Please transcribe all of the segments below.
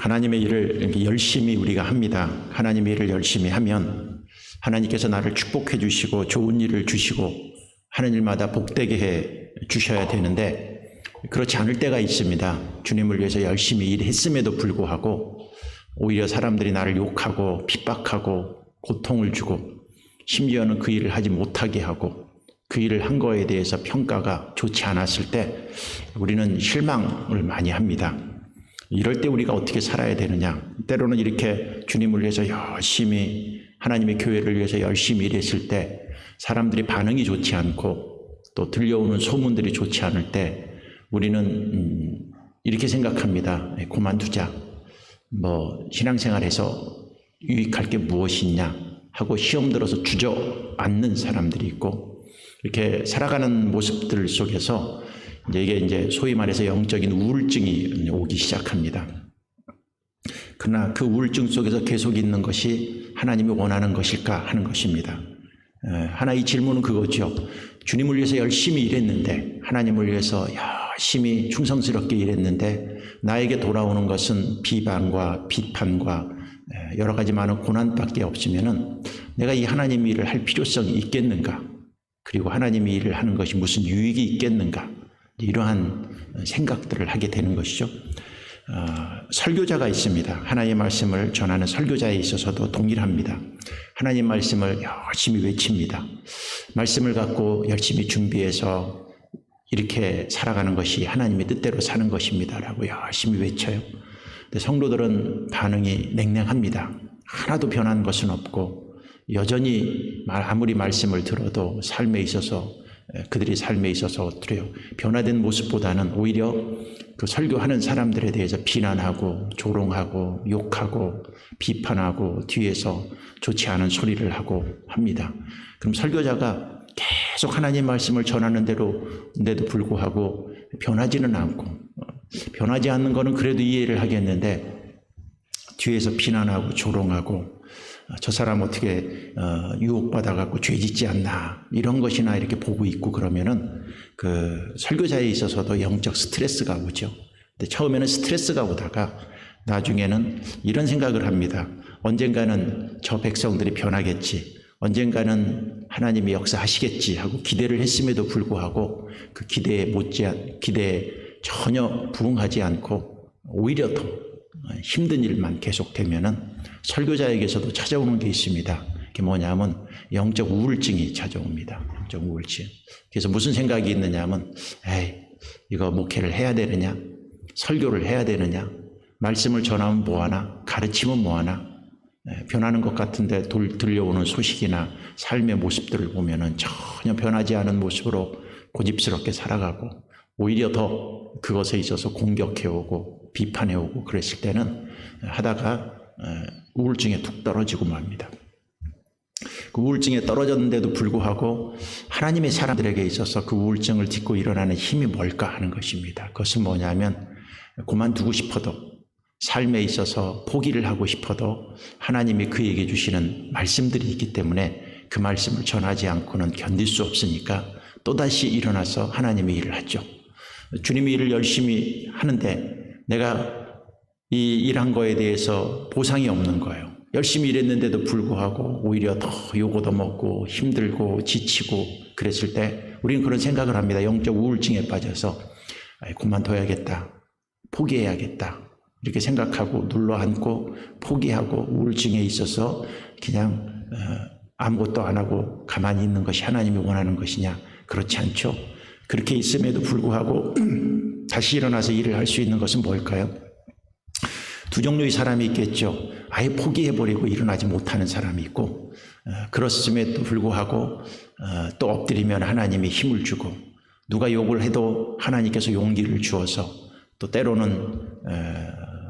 하나님의 일을 이렇게 열심히 우리가 합니다. 하나님의 일을 열심히 하면 하나님께서 나를 축복해 주시고 좋은 일을 주시고 하는 일마다 복되게 해 주셔야 되는데 그렇지 않을 때가 있습니다. 주님을 위해서 열심히 일했음에도 불구하고 오히려 사람들이 나를 욕하고 핍박하고 고통을 주고 심지어는 그 일을 하지 못하게 하고 그 일을 한 거에 대해서 평가가 좋지 않았을 때 우리는 실망을 많이 합니다. 이럴 때 우리가 어떻게 살아야 되느냐? 때로는 이렇게 주님을 위해서 열심히 하나님의 교회를 위해서 열심히 일했을 때 사람들이 반응이 좋지 않고 또 들려오는 소문들이 좋지 않을 때 우리는 이렇게 생각합니다. 그만두자. 신앙생활에서 유익할 게 무엇이 있냐 하고 시험 들어서 주저앉는 사람들이 있고 이렇게 살아가는 모습들 속에서 이게 소위 말해서 영적인 우울증이 오기 시작합니다. 그러나 그 우울증 속에서 계속 있는 것이 하나님이 원하는 것일까 하는 것입니다. 하나의 질문은 그거죠. 주님을 위해서 열심히 일했는데 하나님을 위해서 열심히 충성스럽게 일했는데 나에게 돌아오는 것은 비방과 비판과 여러 가지 많은 고난밖에 없으면은 내가 이 하나님의 일을 할 필요성이 있겠는가? 그리고 하나님의 일을 하는 것이 무슨 유익이 있겠는가? 이러한 생각들을 하게 되는 것이죠. 설교자가 있습니다. 하나님의 말씀을 전하는 설교자에 있어서도 동일합니다. 하나님 말씀을 열심히 외칩니다. 말씀을 갖고 열심히 준비해서 이렇게 살아가는 것이 하나님의 뜻대로 사는 것입니다. 라고 열심히 외쳐요. 근데 성도들은 반응이 냉랭합니다. 하나도 변한 것은 없고 여전히 아무리 말씀을 들어도 삶에 있어서 그들이 삶에 있어서 어때요? 변화된 모습보다는 오히려 그 설교하는 사람들에 대해서 비난하고 조롱하고 욕하고 비판하고 뒤에서 좋지 않은 소리를 하고 합니다. 그럼 설교자가 계속 하나님 말씀을 전하는데도 불구하고 변하지는 않고 변하지 않는 거는 그래도 이해를 하겠는데 뒤에서 비난하고 조롱하고 저 사람 어떻게 유혹받아갖고 죄 짓지 않나 이런 것이나 이렇게 보고 있고 그러면은 그 설교자에 있어서도 영적 스트레스가 오죠. 근데 처음에는 스트레스가 오다가 나중에는 이런 생각을 합니다. 언젠가는 저 백성들이 변하겠지. 언젠가는 하나님이 역사하시겠지 하고 기대를 했음에도 불구하고 그 기대에 전혀 부응하지 않고 오히려 더 힘든 일만 계속되면은 설교자에게서도 찾아오는 게 있습니다. 그게 뭐냐면 영적 우울증이 찾아옵니다. 영적 우울증. 그래서 무슨 생각이 있느냐면 이거 목회를 해야 되느냐? 설교를 해야 되느냐? 말씀을 전하면 뭐하나? 가르치면 뭐하나? 변하는 것 같은데 들려오는 소식이나 삶의 모습들을 보면은 전혀 변하지 않은 모습으로 고집스럽게 살아가고 오히려 더 그것에 있어서 공격해오고 비판해오고 그랬을 때는 하다가 우울증에 툭 떨어지고 맙니다. 그 우울증에 떨어졌는데도 불구하고 하나님의 사람들에게 있어서 그 우울증을 딛고 일어나는 힘이 뭘까 하는 것입니다. 그것은 뭐냐면 그만두고 싶어도 삶에 있어서 포기를 하고 싶어도 하나님이 그에게 주시는 말씀들이 있기 때문에 그 말씀을 전하지 않고는 견딜 수 없으니까 또다시 일어나서 하나님의 일을 하죠. 주님의 일을 열심히 하는데 내가 이 일한 거에 대해서 보상이 없는 거예요. 열심히 일했는데도 불구하고 오히려 더 욕 얻어먹고 힘들고 지치고 그랬을 때 우리는 그런 생각을 합니다. 영적 우울증에 빠져서 그만둬야겠다. 포기해야겠다. 이렇게 생각하고 눌러앉고 포기하고 우울증에 있어서 그냥 아무것도 안 하고 가만히 있는 것이 하나님이 원하는 것이냐? 그렇지 않죠. 그렇게 있음에도 불구하고 다시 일어나서 일을 할 수 있는 것은 뭘까요? 두 종류의 사람이 있겠죠. 아예 포기해버리고 일어나지 못하는 사람이 있고 그렇음에도 불구하고 또 엎드리면 하나님이 힘을 주고 누가 욕을 해도 하나님께서 용기를 주어서 또 때로는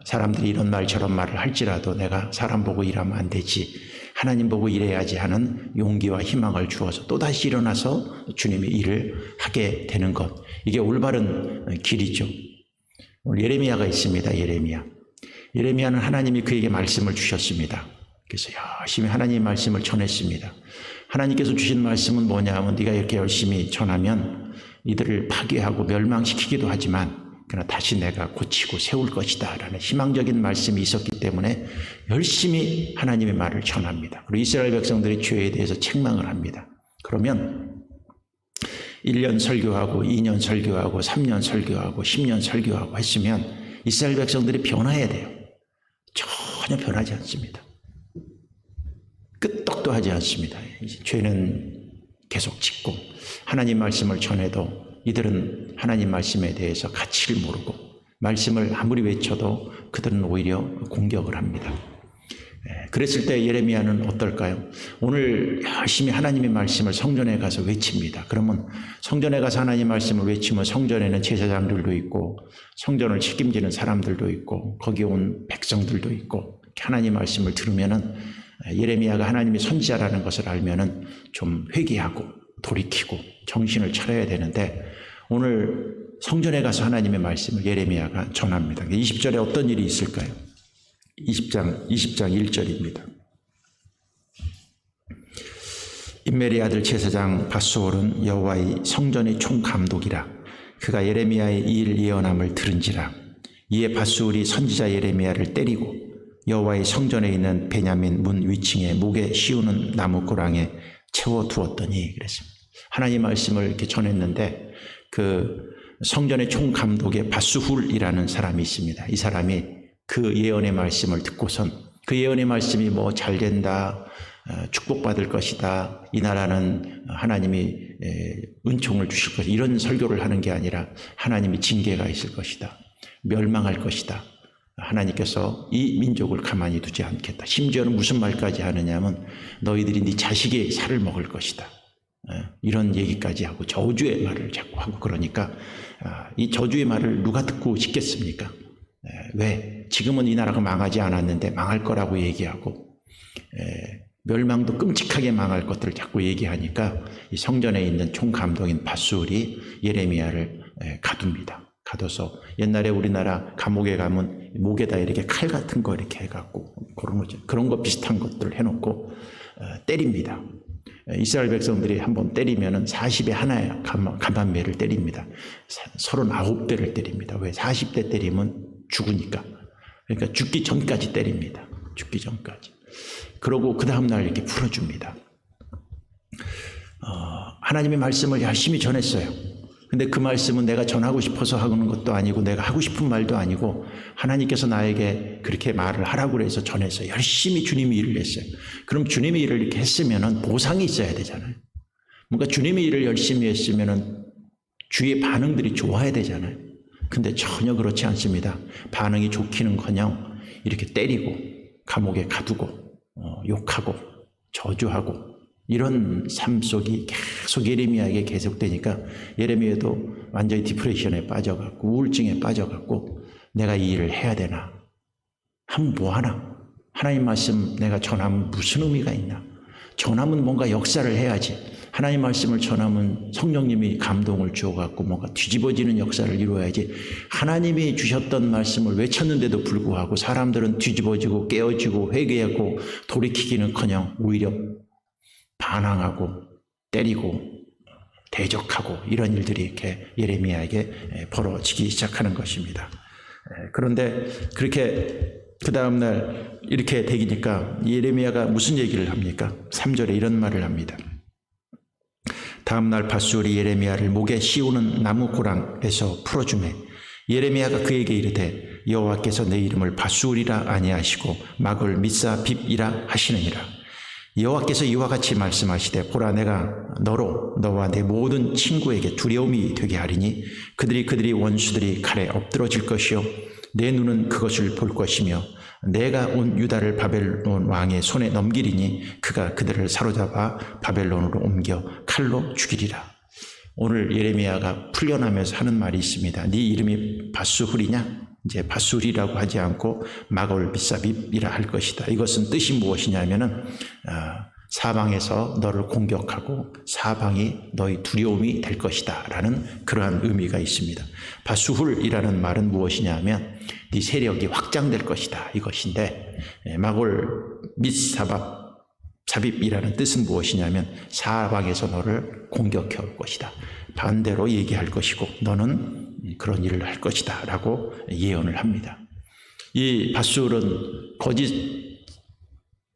사람들이 이런 말 저런 말을 할지라도 내가 사람 보고 일하면 안 되지 하나님 보고 일해야지 하는 용기와 희망을 주어서 또다시 일어나서 주님의 일을 하게 되는 것. 이게 올바른 길이죠. 오늘 예레미야가 있습니다. 예레미야는 하나님이 그에게 말씀을 주셨습니다. 그래서 열심히 하나님의 말씀을 전했습니다. 하나님께서 주신 말씀은 뭐냐 하면 네가 이렇게 열심히 전하면 이들을 파괴하고 멸망시키기도 하지만 그러나 다시 내가 고치고 세울 것이다 라는 희망적인 말씀이 있었기 때문에 열심히 하나님의 말을 전합니다. 그리고 이스라엘 백성들의 죄에 대해서 책망을 합니다. 그러면 1년 설교하고 2년 설교하고 3년 설교하고 10년 설교하고 했으면 이스라엘 백성들이 변화해야 돼요. 전혀 변하지 않습니다. 끄떡도 하지 않습니다. 죄는 계속 짓고 하나님 말씀을 전해도 이들은 하나님 말씀에 대해서 가치를 모르고 말씀을 아무리 외쳐도 그들은 오히려 공격을 합니다. 그랬을 때 예레미야는 어떨까요? 오늘 열심히 하나님의 말씀을 성전에 가서 외칩니다. 그러면 성전에 가서 하나님 말씀을 외치면 성전에는 제사장들도 있고 성전을 책임지는 사람들도 있고 거기 온 백성들도 있고 하나님 말씀을 들으면은 예레미야가 하나님의 선지자라는 것을 알면은 좀 회개하고 돌이키고 정신을 차려야 되는데 오늘 성전에 가서 하나님의 말씀을 예레미야가 전합니다. 20절에 어떤 일이 있을까요? 20장 1절입니다. 임멜의 아들 제사장 밧수올은 여호와의 성전의 총감독이라. 그가 예레미야의 이 일 예언함을 들은지라. 이에 밧수올이 선지자 예레미야를 때리고 여호와의 성전에 있는 베냐민 문 위층에 목에 씌우는 나무 고랑에 채워두었더니 그랬습니다. 하나님 말씀을 이렇게 전했는데 그 성전의 총감독에 밧수훌이라는 사람이 있습니다. 이 사람이 그 예언의 말씀을 듣고선 그 예언의 말씀이 뭐 잘 된다, 축복받을 것이다, 이 나라는 하나님이 은총을 주실 것이다, 이런 설교를 하는 게 아니라 하나님이 징계가 있을 것이다, 멸망할 것이다, 하나님께서 이 민족을 가만히 두지 않겠다. 심지어는 무슨 말까지 하느냐면 너희들이 네 자식의 살을 먹을 것이다, 이런 얘기까지 하고 저주의 말을 자꾸 하고 그러니까 이 저주의 말을 누가 듣고 싶겠습니까? 왜? 지금은 이 나라가 망하지 않았는데 망할 거라고 얘기하고 멸망도 끔찍하게 망할 것들을 자꾸 얘기하니까 이 성전에 있는 총감독인 밧수올이 예레미야를 가둡니다. 가둬서 옛날에 우리나라 감옥에 가면 목에다 이렇게 칼 같은 거 이렇게 해갖고 그런 거죠. 그런 거 비슷한 것들을 해놓고 때립니다. 이스라엘 백성들이 한번 때리면은 40에 하나의 가만매를 때립니다. 39대를 때립니다. 왜? 40대 때리면 죽으니까. 그러니까 죽기 전까지 때립니다. 죽기 전까지. 그러고 그 다음날 이렇게 풀어줍니다. 하나님의 말씀을 열심히 전했어요. 근데 그 말씀은 내가 전하고 싶어서 하는 것도 아니고 내가 하고 싶은 말도 아니고 하나님께서 나에게 그렇게 말을 하라고 해서 전했어요. 열심히 주님이 일을 했어요. 그럼 주님이 일을 이렇게 했으면은 보상이 있어야 되잖아요. 뭔가 주님이 일을 열심히 했으면은 주위의 반응들이 좋아야 되잖아요. 근데 전혀 그렇지 않습니다. 반응이 좋기는커녕 이렇게 때리고 감옥에 가두고 욕하고 저주하고 이런 삶 속이 계속 예레미야에게 계속되니까 예레미야도 완전히 디프레션에 빠져갖고 우울증에 빠져갖고 내가 이 일을 해야 되나? 하면 뭐하나? 하나님 말씀 내가 전하면 무슨 의미가 있나? 전하면 뭔가 역사를 해야지. 하나님 말씀을 전하면 성령님이 감동을 주어갖고 뭔가 뒤집어지는 역사를 이루어야지. 하나님이 주셨던 말씀을 외쳤는데도 불구하고 사람들은 뒤집어지고 깨어지고 회개하고 돌이키기는커녕 오히려 반항하고 때리고 대적하고 이런 일들이 이렇게 예레미야에게 벌어지기 시작하는 것입니다. 그런데 그렇게 그 다음날 이렇게 되니까 예레미야가 무슨 얘기를 합니까? 3절에 이런 말을 합니다. 다음날 밧수올이 예레미야를 목에 씌우는 나무 고랑에서 풀어주매 예레미야가 그에게 이르되 여호와께서 내 이름을 밧수올이라 아니하시고 막을 미사빕이라 하시느니라. 여호와께서 이와 같이 말씀하시되 보라 내가 너로 너와 내 모든 친구에게 두려움이 되게 하리니 그들이 원수들이 칼에 엎드러질 것이요 내 눈은 그것을 볼 것이며 내가 온 유다를 바벨론 왕의 손에 넘기리니 그가 그들을 사로잡아 바벨론으로 옮겨 칼로 죽이리라. 오늘 예레미야가 풀려나면서 하는 말이 있습니다. 네 이름이 밧수훌이냐? 이제 밧수훌이라고 하지 않고 마골 미사빕이라 할 것이다. 이것은 뜻이 무엇이냐면은 사방에서 너를 공격하고 사방이 너의 두려움이 될 것이다 라는 그러한 의미가 있습니다. 밧수훌이라는 말은 무엇이냐면 네 세력이 확장될 것이다 이것인데 마골 미사빕이라는 뜻은 무엇이냐면 사방에서 너를 공격해 올 것이다. 반대로 얘기할 것이고 너는 그런 일을 할 것이다 라고 예언을 합니다. 이 밧술은 거짓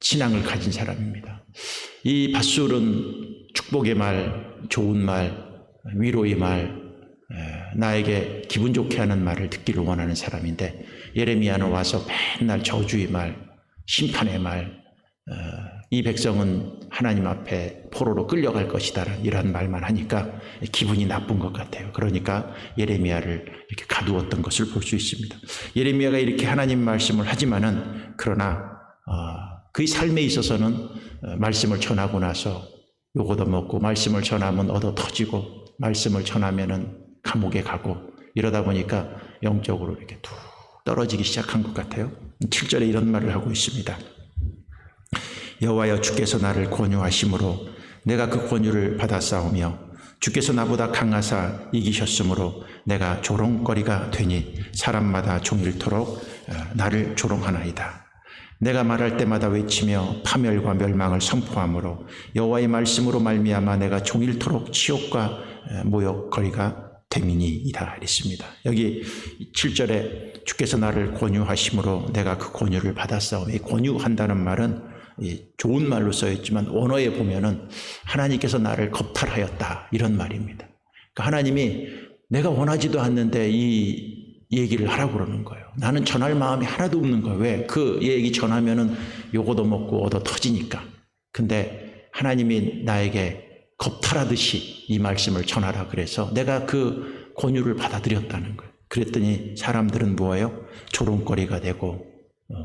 신앙을 가진 사람입니다. 이 밧술은 축복의 말, 좋은 말, 위로의 말, 나에게 기분 좋게 하는 말을 듣기를 원하는 사람인데, 예레미야는 와서 맨날 저주의 말, 심판의 말, 이 백성은 하나님 앞에 포로로 끌려갈 것이다 이런 말만 하니까 기분이 나쁜 것 같아요. 그러니까 예레미야를 이렇게 가두었던 것을 볼 수 있습니다. 예레미야가 이렇게 하나님 말씀을 하지만은, 그러나 그의 삶에 있어서는 말씀을 전하고 나서 욕 얻어먹고, 말씀을 전하면 얻어 터지고, 말씀을 전하면은 감옥에 가고, 이러다 보니까 영적으로 이렇게 툭 떨어지기 시작한 것 같아요. 7절에 이런 말을 하고 있습니다. 여호와여, 주께서 나를 권유하심으로 내가 그 권유를 받아싸우며, 주께서 나보다 강하사 이기셨으므로 내가 조롱거리가 되니 사람마다 종일토록 나를 조롱하나이다. 내가 말할 때마다 외치며 파멸과 멸망을 선포하므로 여호와의 말씀으로 말미암아 내가 종일토록 치욕과 모욕거리가 됨이니이다 했습니다. 여기 7절에 주께서 나를 권유하심으로 내가 그 권유를 받았사오며, 이 권유한다는 말은 좋은 말로 써있지만 원어에 보면은 하나님께서 나를 겁탈하였다 이런 말입니다. 그러니까 하나님이 내가 원하지도 않는데 이 얘기를 하라고 그러는 거예요. 나는 전할 마음이 하나도 없는 거예요. 왜? 그 얘기 전하면은 욕 얻어먹고 얻어 터지니까. 근데 하나님이 나에게 겁탈하듯이 이 말씀을 전하라 그래서 내가 그 권유를 받아들였다는 거예요. 그랬더니 사람들은 뭐예요? 조롱거리가 되고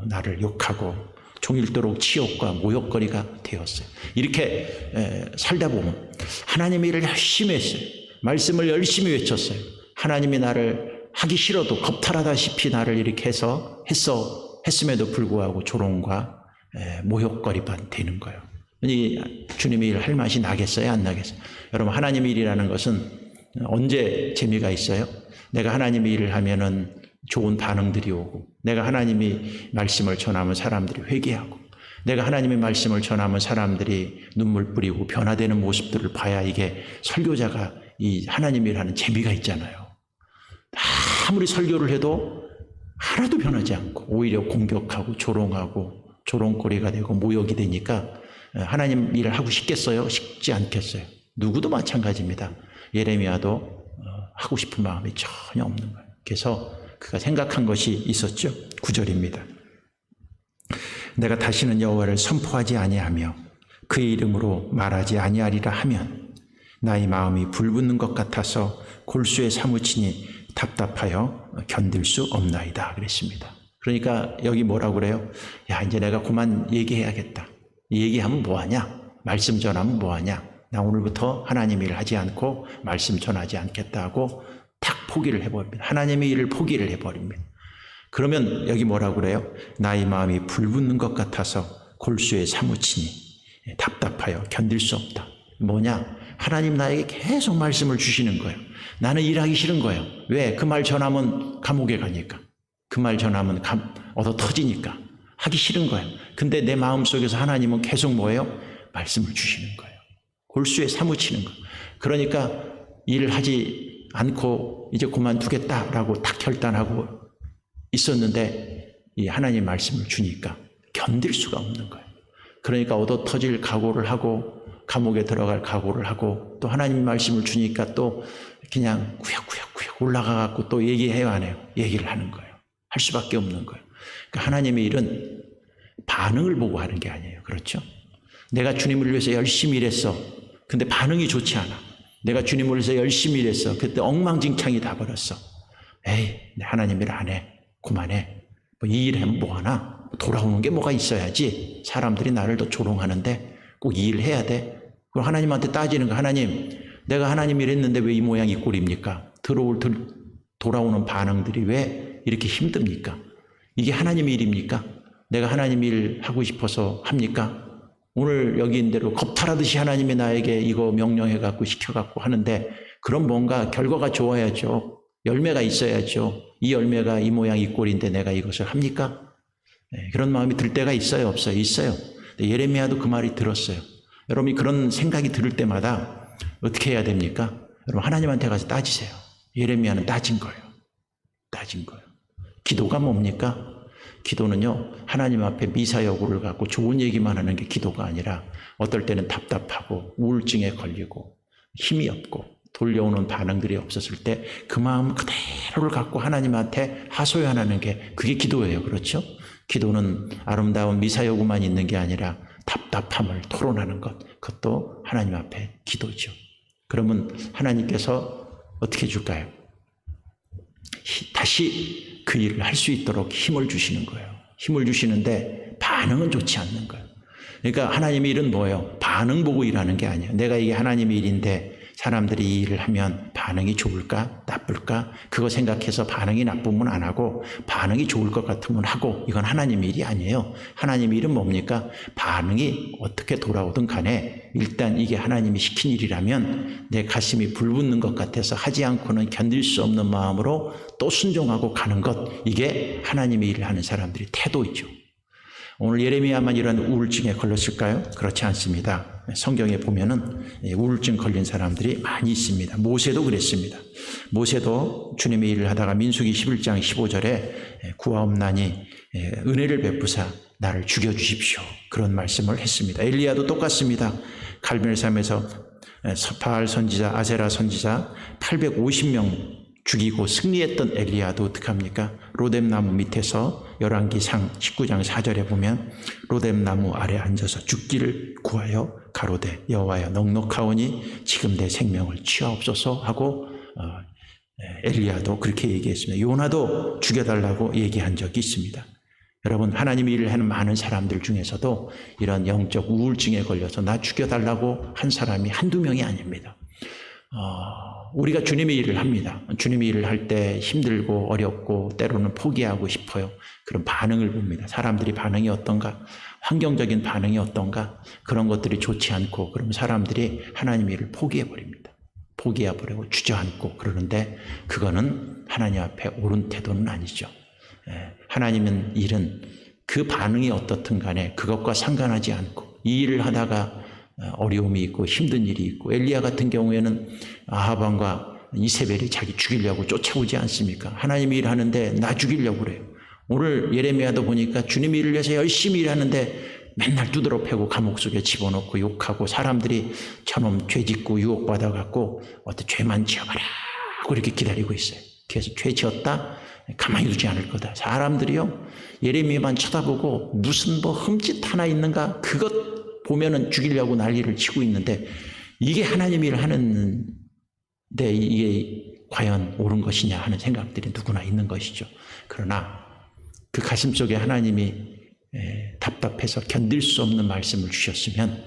나를 욕하고 종일토록 치욕과 모욕거리가 되었어요. 이렇게 살다 보면 하나님의 일을 열심히 했어요. 말씀을 열심히 외쳤어요. 하나님이 나를 하기 싫어도 겁탈하다시피 나를 이렇게 했음에도 불구하고 조롱과 모욕거리만 되는 거예요. 주님의 일 할 맛이 나겠어요? 안 나겠어요? 여러분, 하나님의 일이라는 것은 언제 재미가 있어요? 내가 하나님의 일을 하면은 좋은 반응들이 오고, 내가 하나님이 말씀을 전하면 사람들이 회개하고, 내가 하나님의 말씀을 전하면 사람들이 눈물 뿌리고 변화되는 모습들을 봐야 이게 설교자가 이 하나님의 일을 하는 재미가 있잖아요. 아무리 설교를 해도 하나도 변하지 않고 오히려 공격하고 조롱하고 조롱거리가 되고 모욕이 되니까 하나님 일을 하고 싶겠어요? 쉽지 않겠어요. 누구도 마찬가지입니다. 예레미야도 하고 싶은 마음이 전혀 없는 거예요. 그래서 그가 생각한 것이 있었죠. 9절입니다. 내가 다시는 여호와를 선포하지 아니하며 그의 이름으로 말하지 아니하리라 하면 나의 마음이 불붙는 것 같아서 골수에 사무치니 답답하여 견딜 수 없나이다 그랬습니다. 그러니까 여기 뭐라고 그래요? 야, 이제 내가 그만 얘기해야겠다. 얘기하면 뭐하냐? 말씀 전하면 뭐하냐? 나 오늘부터 하나님 일을 하지 않고 말씀 전하지 않겠다 하고 탁 포기를 해버립니다. 하나님의 일을 포기를 해버립니다. 그러면 여기 뭐라고 그래요? 나의 마음이 불붙는 것 같아서 골수에 사무치니 답답하여 견딜 수 없다. 뭐냐? 하나님 나에게 계속 말씀을 주시는 거예요. 나는 일하기 싫은 거예요. 왜? 그 말 전하면 감옥에 가니까. 그 말 전하면 얻어 터지니까. 하기 싫은 거예요. 근데 내 마음속에서 하나님은 계속 뭐예요? 말씀을 주시는 거예요. 골수에 사무치는 거예요. 그러니까 일을 하지 않고 이제 그만두겠다라고 딱 결단하고 있었는데 이 하나님 말씀을 주니까 견딜 수가 없는 거예요. 그러니까 얻어 터질 각오를 하고 감옥에 들어갈 각오를 하고 또 하나님 말씀을 주니까 또 그냥 구역구역 올라가갖고 또 얘기해요, 안 해요? 얘기를 하는 거예요. 할 수밖에 없는 거예요. 그러니까 하나님의 일은 반응을 보고 하는 게 아니에요. 그렇죠? 내가 주님을 위해서 열심히 일했어. 근데 반응이 좋지 않아. 내가 주님을 위해서 열심히 일했어. 그때 엉망진창이 다 버렸어. 에이, 하나님 일 안 해. 그만해. 이 일 하면 뭐하나? 돌아오는 게 뭐가 있어야지. 사람들이 나를 더 조롱하는데 꼭 이 일 해야 돼. 그럼 하나님한테 따지는 거. 하나님, 내가 하나님 일 했는데 왜 이 모양 이 꼴입니까? 돌아오는 반응들이 왜 이렇게 힘듭니까? 이게 하나님의 일입니까? 내가 하나님 일 하고 싶어서 합니까? 오늘 여기 있는 대로 겁탈하듯이 하나님이 나에게 이거 명령해갖고 시켜갖고 하는데 그럼 뭔가 결과가 좋아야죠. 열매가 있어야죠. 이 열매가 이 모양 이 꼴인데 내가 이것을 합니까? 네, 그런 마음이 들 때가 있어요? 없어요? 있어요. 예레미야도 그 말이 들었어요. 여러분이 그런 생각이 들을 때마다 어떻게 해야 됩니까? 여러분 하나님한테 가서 따지세요. 예레미야는 따진 거예요. 따진 거예요. 기도가 뭡니까? 기도는요, 하나님 앞에 미사여구를 갖고 좋은 얘기만 하는 게 기도가 아니라 어떨 때는 답답하고 우울증에 걸리고 힘이 없고 돌려오는 반응들이 없었을 때 그 마음 그대로를 갖고 하나님한테 하소연하는 게 그게 기도예요. 그렇죠? 기도는 아름다운 미사여구만 있는 게 아니라 답답함을 토론하는 것, 그것도 하나님 앞에 기도죠. 그러면 하나님께서 어떻게 줄까요? 다시 그 일을 할 수 있도록 힘을 주시는 거예요. 힘을 주시는데 반응은 좋지 않는 거예요. 그러니까 하나님의 일은 뭐예요? 반응 보고 일하는 게 아니에요. 내가 이게 하나님의 일인데 사람들이 이 일을 하면 반응이 좋을까? 나쁠까? 그거 생각해서 반응이 나쁘면 안 하고 반응이 좋을 것 같으면 하고, 이건 하나님의 일이 아니에요. 하나님의 일은 뭡니까? 반응이 어떻게 돌아오든 간에 일단 이게 하나님이 시킨 일이라면 내 가슴이 불붙는 것 같아서 하지 않고는 견딜 수 없는 마음으로 또 순종하고 가는 것, 이게 하나님의 일을 하는 사람들의 태도이죠. 오늘 예레미야만 이런 우울증에 걸렸을까요? 그렇지 않습니다. 성경에 보면은 우울증 걸린 사람들이 많이 있습니다. 모세도 그랬습니다. 모세도 주님의 일을 하다가 민수기 11장 15절에 구하옵나니 은혜를 베푸사 나를 죽여주십시오, 그런 말씀을 했습니다. 엘리야도 똑같습니다. 갈멜산에서 바알 선지자, 아세라 선지자 850명 죽이고 승리했던 엘리야도 어떡합니까? 로뎀나무 밑에서 열왕기상 19장 4절에 보면 로뎀나무 아래 앉아서 죽기를 구하여 가로되 여호와여 넉넉하오니 지금 내 생명을 취하옵소서 하고 엘리야도 그렇게 얘기했습니다. 요나도 죽여달라고 얘기한 적이 있습니다. 여러분, 하나님의 일을 하는 많은 사람들 중에서도 이런 영적 우울증에 걸려서 나 죽여달라고 한 사람이 한두 명이 아닙니다. 우리가 주님의 일을 합니다. 주님의 일을 할 때 힘들고 어렵고 때로는 포기하고 싶어요. 그런 반응을 봅니다. 사람들이 반응이 어떤가? 환경적인 반응이 어떤가? 그런 것들이 좋지 않고 그러면 사람들이 하나님의 일을 포기해버립니다. 포기해버리고 주저앉고 그러는데 그거는 하나님 앞에 옳은 태도는 아니죠. 하나님은 일은 그 반응이 어떻든 간에 그것과 상관하지 않고 이 일을 하다가 어려움이 있고 힘든 일이 있고 엘리야 같은 경우에는 아합 왕과 이세벨이 자기 죽이려고 쫓아오지 않습니까? 하나님이 일하는데 나 죽이려고 그래요. 오늘 예레미야도 보니까 주님 일을 위해서 열심히 일하는데 맨날 두드러 패고 감옥 속에 집어넣고 욕하고 사람들이 저놈 죄 짓고 유혹받아갖고 어떻게 죄만 지어봐라 하고 이렇게 기다리고 있어요. 그래서 죄 지었다? 가만히 두지 않을 거다. 사람들이요 예레미야만 쳐다보고 무슨 흠짓 하나 있는가 그것 보면은 죽이려고 난리를 치고 있는데 이게 하나님 일을 하는데 이게 과연 옳은 것이냐 하는 생각들이 누구나 있는 것이죠. 그러나 그 가슴속에 하나님이 답답해서 견딜 수 없는 말씀을 주셨으면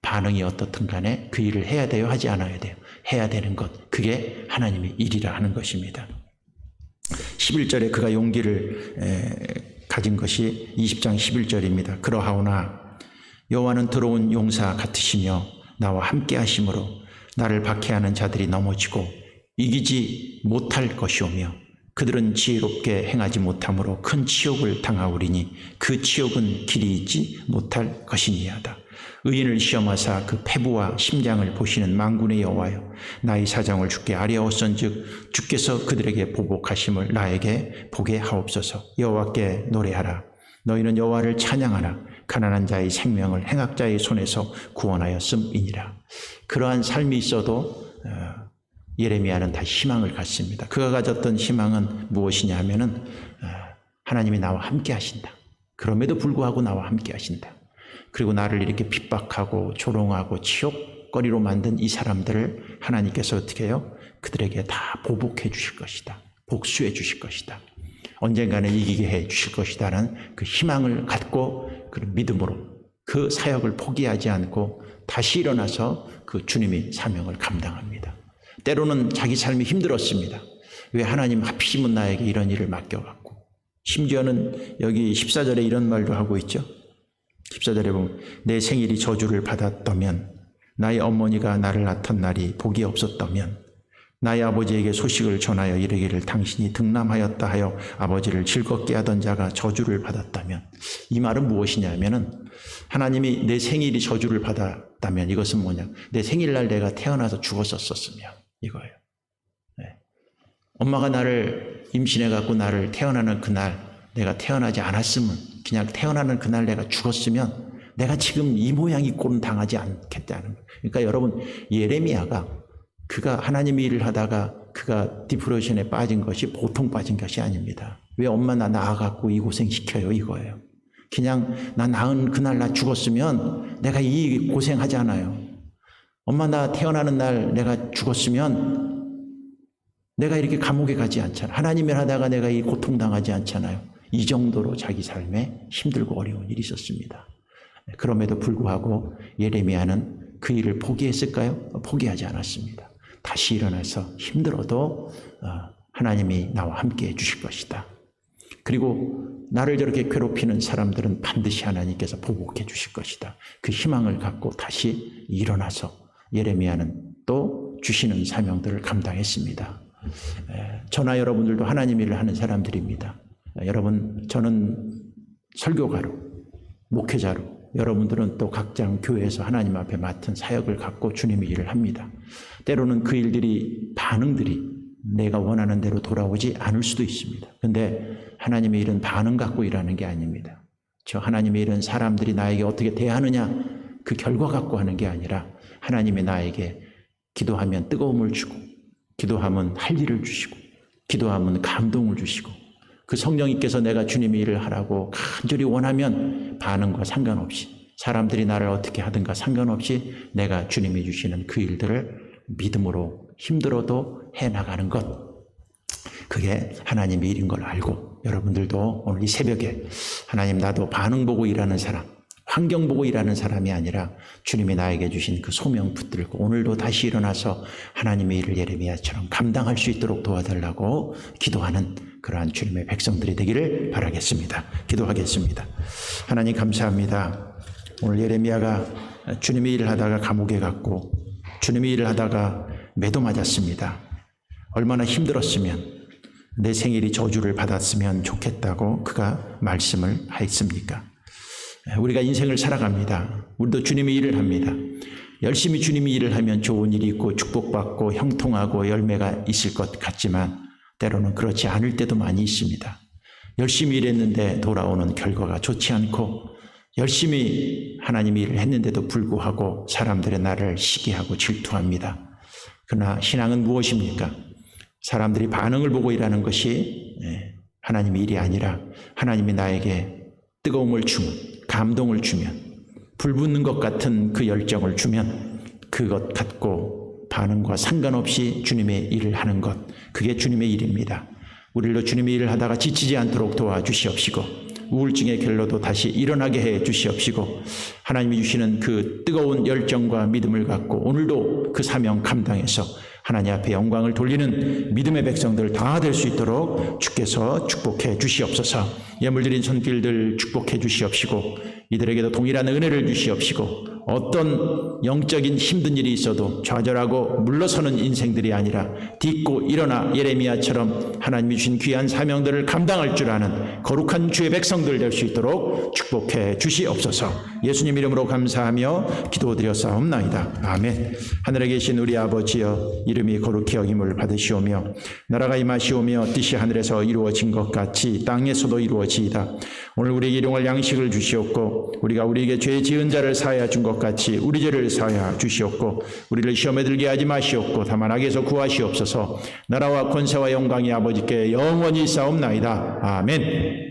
반응이 어떻든 간에 그 일을 해야 돼요? 하지 않아야 돼요? 해야 되는 것, 그게 하나님의 일이라 하는 것입니다. 11절에 그가 용기를 가진 것이 20장 11절입니다. 그러하오나 여호와는 들어온 용사 같으시며 나와 함께 하심으로 나를 박해하는 자들이 넘어지고 이기지 못할 것이오며 그들은 지혜롭게 행하지 못함으로 큰 치욕을 당하오리니 그 치욕은 길이 있지 못할 것이니하다. 의인을 시험하사 그 패부와 심장을 보시는 만군의 여호와여 나의 사정을 주께 아뢰었은즉 주께서 그들에게 보복하심을 나에게 보게 하옵소서. 여호와께 노래하라. 너희는 여호와를 찬양하라. 가난한 자의 생명을 행악자의 손에서 구원하였음이니라. 그러한 삶이 있어도 예레미야는 다 희망을 갖습니다. 그가 가졌던 희망은 무엇이냐 하면은 하나님이 나와 함께 하신다. 그럼에도 불구하고 나와 함께 하신다. 그리고 나를 이렇게 핍박하고 조롱하고 치욕거리로 만든 이 사람들을 하나님께서 어떻게 해요? 그들에게 다 보복해 주실 것이다. 복수해 주실 것이다. 언젠가는 이기게 해 주실 것이다라는 그 희망을 갖고 그 믿음으로 그 사역을 포기하지 않고 다시 일어나서 그 주님의 사명을 감당합니다. 때로는 자기 삶이 힘들었습니다. 왜 하나님 하필이면 나에게 이런 일을 맡겨갖고. 심지어는 여기 14절에 이런 말도 하고 있죠. 14절에 보면 내 생일이 저주를 받았다면 나의 어머니가 나를 낳던 날이 복이 없었다면 나의 아버지에게 소식을 전하여 이르기를 당신이 등남하였다 하여 아버지를 즐겁게 하던 자가 저주를 받았다면, 이 말은 무엇이냐면은 하나님이 내 생일이 저주를 받았다면 이것은 뭐냐, 내 생일날 내가 태어나서 죽었었으면 이거예요. 네. 엄마가 나를 임신해갖고 나를 태어나는 그날 내가 태어나지 않았으면, 그냥 태어나는 그날 내가 죽었으면 내가 지금 이 모양 이 꼴은 당하지 않겠다는 거예요. 그러니까 여러분, 예레미야가 그가 하나님의 일을 하다가 그가 디프레션에 빠진 것이 보통 빠진 것이 아닙니다. 왜 엄마 나 낳아갖고 이 고생 시켜요, 이거예요. 그냥 나 낳은 그날 나 죽었으면 내가 이 고생하지 않아요. 엄마 나 태어나는 날 내가 죽었으면 내가 이렇게 감옥에 가지 않잖아요. 하나님을 하다가 내가 이 고통당하지 않잖아요. 이 정도로 자기 삶에 힘들고 어려운 일이 있었습니다. 그럼에도 불구하고 예레미야는 그 일을 포기했을까요? 포기하지 않았습니다. 다시 일어나서 힘들어도 하나님이 나와 함께 해주실 것이다. 그리고 나를 저렇게 괴롭히는 사람들은 반드시 하나님께서 보복해 주실 것이다. 그 희망을 갖고 다시 일어나서 예레미야는 또 주시는 사명들을 감당했습니다. 저나 여러분들도 하나님 일을 하는 사람들입니다. 여러분, 저는 설교가로, 목회자로, 여러분들은 또 각장 교회에서 하나님 앞에 맡은 사역을 갖고 주님의 일을 합니다. 때로는 그 일들이, 반응들이 내가 원하는 대로 돌아오지 않을 수도 있습니다. 근데 하나님의 일은 반응 갖고 일하는 게 아닙니다. 저 하나님의 일은 사람들이 나에게 어떻게 대하느냐 그 결과 갖고 하는 게 아니라 하나님이 나에게 기도하면 뜨거움을 주고, 기도하면 할 일을 주시고, 기도하면 감동을 주시고, 그 성령님께서 내가 주님의 일을 하라고 간절히 원하면 반응과 상관없이, 사람들이 나를 어떻게 하든가 상관없이 내가 주님이 주시는 그 일들을 믿음으로 힘들어도 해나가는 것, 그게 하나님의 일인 걸 알고 여러분들도 오늘 이 새벽에 하나님, 나도 반응 보고 일하는 사람, 환경 보고 일하는 사람이 아니라 주님이 나에게 주신 그 소명 붙들고 오늘도 다시 일어나서 하나님의 일을 예레미야처럼 감당할 수 있도록 도와달라고 기도하는 그러한 주님의 백성들이 되기를 바라겠습니다. 기도하겠습니다. 하나님 감사합니다. 오늘 예레미야가 주님의 일을 하다가 감옥에 갔고 주님의 일을 하다가 매도 맞았습니다. 얼마나 힘들었으면, 내 생일이 저주를 받았으면 좋겠다고 그가 말씀을 하였습니까? 우리가 인생을 살아갑니다. 우리도 주님의 일을 합니다. 열심히 주님의 일을 하면 좋은 일이 있고 축복받고 형통하고 열매가 있을 것 같지만 때로는 그렇지 않을 때도 많이 있습니다. 열심히 일했는데 돌아오는 결과가 좋지 않고, 열심히 하나님의 일을 했는데도 불구하고 사람들의 나를 시기하고 질투합니다. 그러나 신앙은 무엇입니까? 사람들이 반응을 보고 일하는 것이 하나님의 일이 아니라 하나님이 나에게 뜨거움을 주면, 감동을 주면, 불붙는 것 같은 그 열정을 주면 그것 갖고 반응과 상관없이 주님의 일을 하는 것, 그게 주님의 일입니다. 우리도 주님의 일을 하다가 지치지 않도록 도와주시옵시고, 우울증의 결로도 다시 일어나게 해 주시옵시고, 하나님이 주시는 그 뜨거운 열정과 믿음을 갖고 오늘도 그 사명 감당해서 하나님 앞에 영광을 돌리는 믿음의 백성들 다 될 수 있도록 주께서 축복해 주시옵소서. 예물 드린 손길들 축복해 주시옵시고, 이들에게도 동일한 은혜를 주시옵시고, 어떤 영적인 힘든 일이 있어도 좌절하고 물러서는 인생들이 아니라 딛고 일어나 예레미야처럼 하나님이 주신 귀한 사명들을 감당할 줄 아는 거룩한 주의 백성들 될 수 있도록 축복해 주시옵소서. 예수님 이름으로 감사하며 기도드렸사옵나이다. 아멘. 하늘에 계신 우리 아버지여, 이름이 거룩히 여김을 받으시오며 나라가 임하시오며 뜻이 하늘에서 이루어진 것 같이 땅에서도 이루어지이다. 오늘 우리에게 일용할 양식을 주시옵고, 우리가 우리에게 죄 지은 자를 사하여 준 것 같이 우리 죄를 사하여 주시옵고, 우리를 시험에 들게 하지 마시옵고 다만 악에서 구하시옵소서. 나라와 권세와 영광이 아버지께 영원히 있사옵나이다. 아멘.